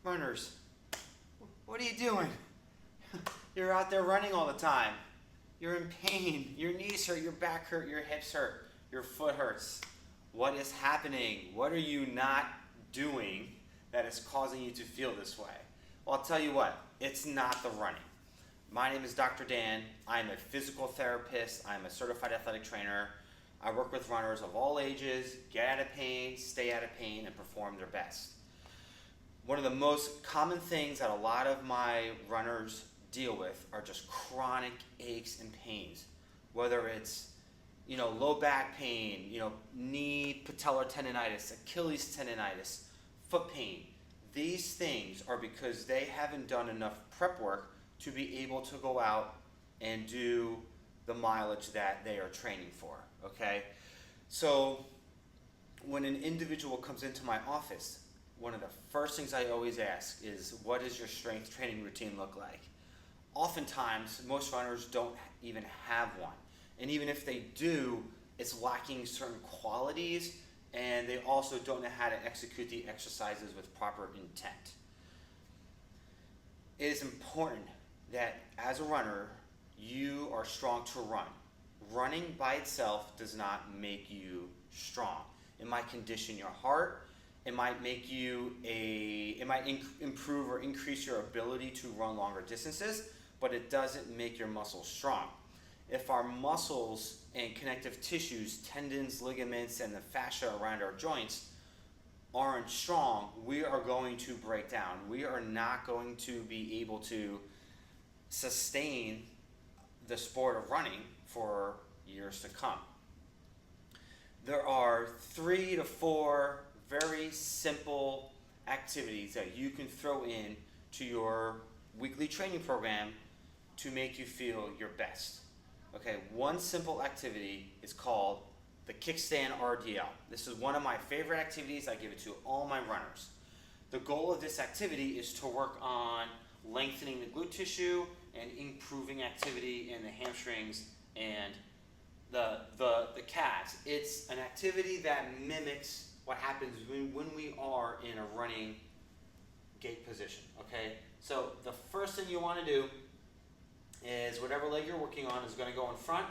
Runners, what are you doing? You're out there running all the time. You're in pain. Your knees hurt, your back hurt, your hips hurt, your foot hurts. What is happening? What are you not doing that is causing you to feel this way? Well, I'll tell you what, it's not the running. My name is Dr. Dan. I'm a physical therapist. I'm a certified athletic trainer. I work with runners of all ages, get out of pain, stay out of pain, and perform their best. One of the most common things that a lot of my runners deal with are just chronic aches and pains. Whether it's, low back pain, knee patellar tendonitis, Achilles tendonitis, foot pain. These things are because they haven't done enough prep work to be able to go out and do the mileage that they are training for, okay? So when an individual comes into my office, one of the first things I always ask is, what does your strength training routine look like? Oftentimes, most runners don't even have one. And even if they do, it's lacking certain qualities, and they also don't know how to execute the exercises with proper intent. It is important that as a runner, you are strong to run. Running by itself does not make you strong. It might condition your heart. It might make you improve or increase your ability to run longer distances, but it doesn't make your muscles strong. If our muscles and connective tissues, tendons, ligaments, and the fascia around our joints aren't strong, we are going to break down. We are not going to be able to sustain the sport of running for years to come. There are 3 to 4 very simple activities that you can throw in to your weekly training program to make you feel your best. Okay, one simple activity is called the kickstand RDL. This is one of my favorite activities. I give it to all my runners. The goal of this activity is to work on lengthening the glute tissue and improving activity in the hamstrings and the calves. It's an activity that mimics what happens when we are in a running gait position, okay? So the first thing you want to do is whatever leg you're working on is going to go in front,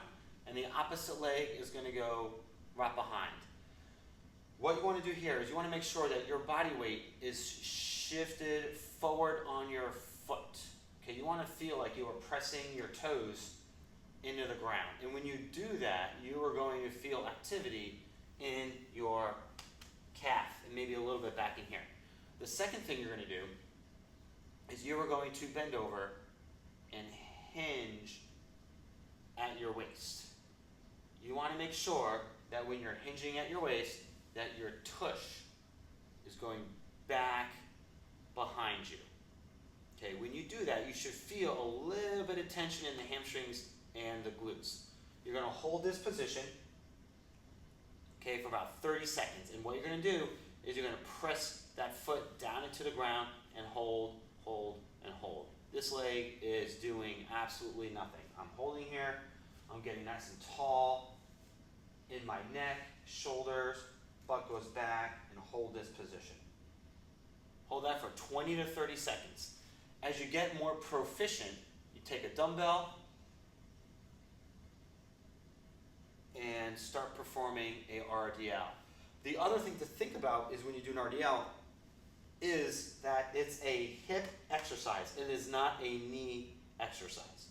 and the opposite leg is going to go right behind. What you want to do here is you want to make sure that your body weight is shifted forward on your foot. Okay, you want to feel like you are pressing your toes into the ground. And when you do that, you are going to feel activity in your calf and maybe a little bit back in here. The second thing you're going to do is you are going to bend over and hinge at your waist. You want to make sure that when you're hinging at your waist, that your tush is going back behind you. Okay, when you do that, you should feel a little bit of tension in the hamstrings and the glutes. You're going to hold this position, okay, for about 30 seconds. And what you're going to do is you're going to press that foot down into the ground and hold, and hold. This leg is doing absolutely nothing. I'm holding here. I'm getting nice and tall in my neck, shoulders, butt goes back, and hold this position. Hold that for 20 to 30 seconds. As you get more proficient, you take a dumbbell and start performing a RDL. The other thing to think about is when you do an RDL is that it's a hip exercise. It is not a knee exercise.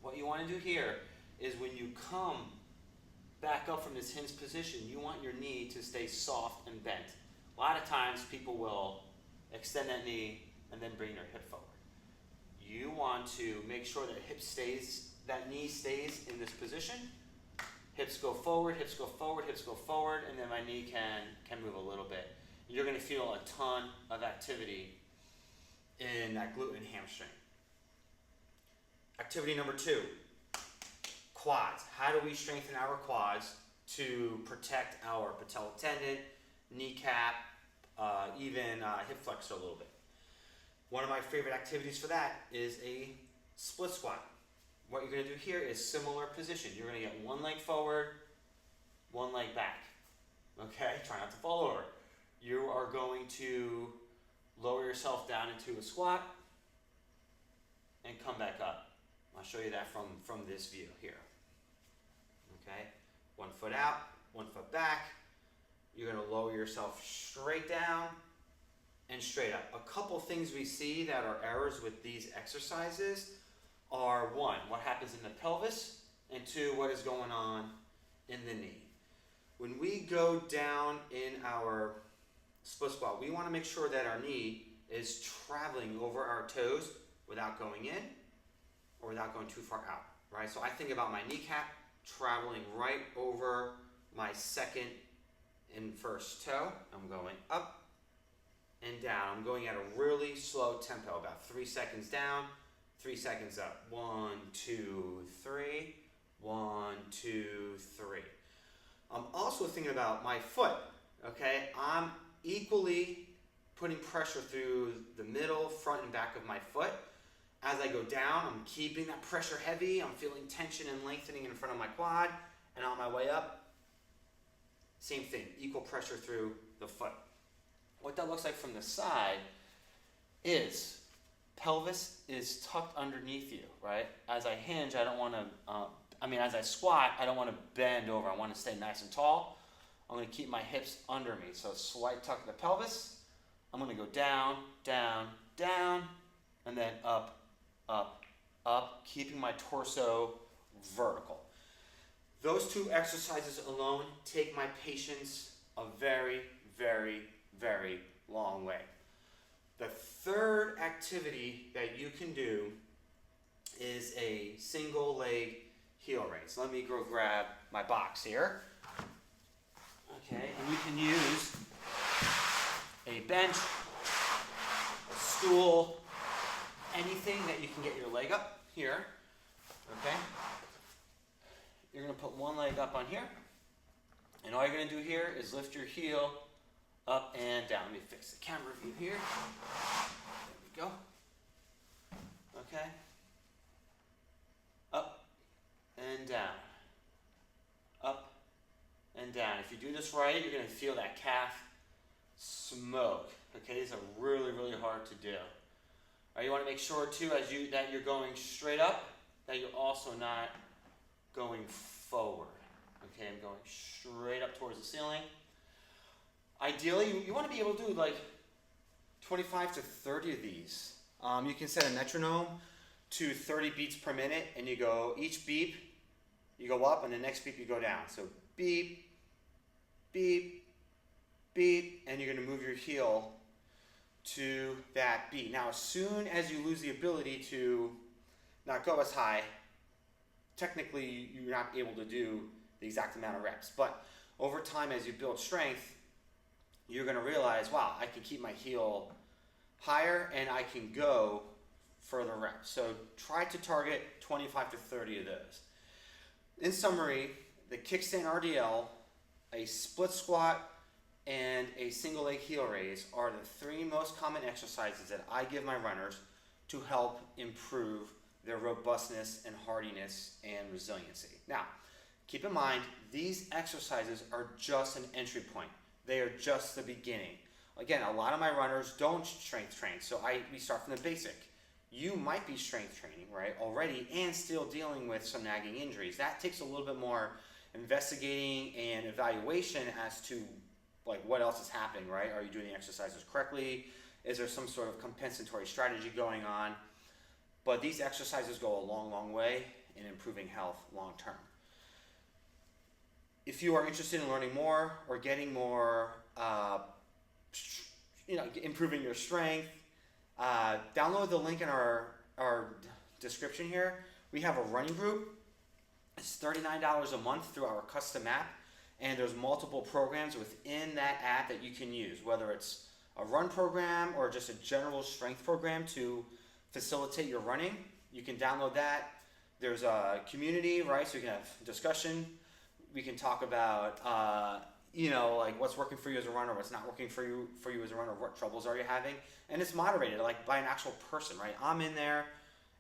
What you want to do here is when you come back up from this hinge position, you want your knee to stay soft and bent. A lot of times people will extend that knee and then bring their hip forward. You want to make sure that knee stays in this position. Hips go forward, hips go forward, hips go forward, and then my knee can move a little bit. You're going to feel a ton of activity in that glute and hamstring. Activity number 2, quads. How do we strengthen our quads to protect our patellar tendon, kneecap, even hip flexor a little bit? One of my favorite activities for that is a split squat. What you're going to do here is similar position. You're going to get one leg forward, one leg back. Okay, try not to fall over. You are going to lower yourself down into a squat, and come back up. I'll show you that from this view here. Okay, 1 foot out, 1 foot back. You're going to lower yourself straight down and straight up. A couple things we see that are errors with these exercises are, 1, what happens in the pelvis, and 2, what is going on in the knee. When we go down in our split squat, we want to make sure that our knee is traveling over our toes without going in or without going too far out, right? So I think about my kneecap traveling right over my second and first toe. I'm going up and down. I'm going at a really slow tempo, about 3 seconds down, 3 seconds up. 1, 2, 3. 1, 2, 3. I'm also thinking about my foot, okay? I'm equally putting pressure through the middle, front, and back of my foot. As I go down, I'm keeping that pressure heavy. I'm feeling tension and lengthening in front of my quad. And on my way up, same thing, equal pressure through the foot. What that looks like from the side is pelvis is tucked underneath you, right? As I hinge, I don't want to, as I squat, I don't want to bend over. I want to stay nice and tall. I'm going to keep my hips under me. So slight tuck of the pelvis. I'm going to go down, down, down, and then up, up, up, keeping my torso vertical. Those 2 exercises alone take my patience a very, very, very long way. The third activity that you can do is a single leg heel raise. Let me go grab my box here. Okay, and you can use a bench, a stool, anything that you can get your leg up here. Okay? You're going to put one leg up on here, and all you're going to do here is lift your heel up and down. Let me fix the camera view here. There we go. Okay? Up and down. Up and down. If you do this right, you're going to feel that calf smoke. Okay, these are really, really hard to do. All right, you want to make sure too, that you're going straight up, that you're also not going forward. Okay, I'm going straight up towards the ceiling. Ideally, you want to be able to do like 25 to 30 of these. You can set a metronome to 30 beats per minute, and you go, each beep, you go up, and the next beep you go down. So beep, beep, beep, and you're going to move your heel to that beat. Now, as soon as you lose the ability to not go as high, technically you're not able to do the exact amount of reps. But over time, as you build strength, you're going to realize, wow, I can keep my heel higher and I can go further reps. So try to target 25 to 30 of those. In summary, the kickstand RDL, a split squat, and a single leg heel raise are the 3 most common exercises that I give my runners to help improve their robustness and hardiness and resiliency. Now, keep in mind, these exercises are just an entry point. They are just the beginning. Again, a lot of my runners don't strength train, so we start from the basic. You might be strength training, right, already, and still dealing with some nagging injuries. That takes a little bit more investigating and evaluation as to like what else is happening, right? Are you doing the exercises correctly? Is there some sort of compensatory strategy going on? But these exercises go a long, long way in improving health long term. If you are interested in learning more or getting more, improving your strength, download the link in our description here. We have a running group. It's $39 a month through our custom app. And there's multiple programs within that app that you can use, whether it's a run program or just a general strength program to facilitate your running. You can download that. There's a community, right? So you can have discussion. We can talk about, like what's working for you as a runner, what's not working for you as a runner, what troubles are you having. And it's moderated, like by an actual person, right? I'm in there,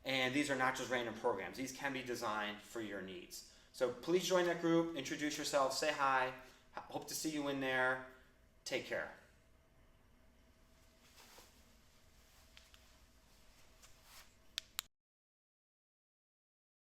and these are not just random programs. These can be designed for your needs. So please join that group, introduce yourself, say hi. Hope to see you in there. Take care.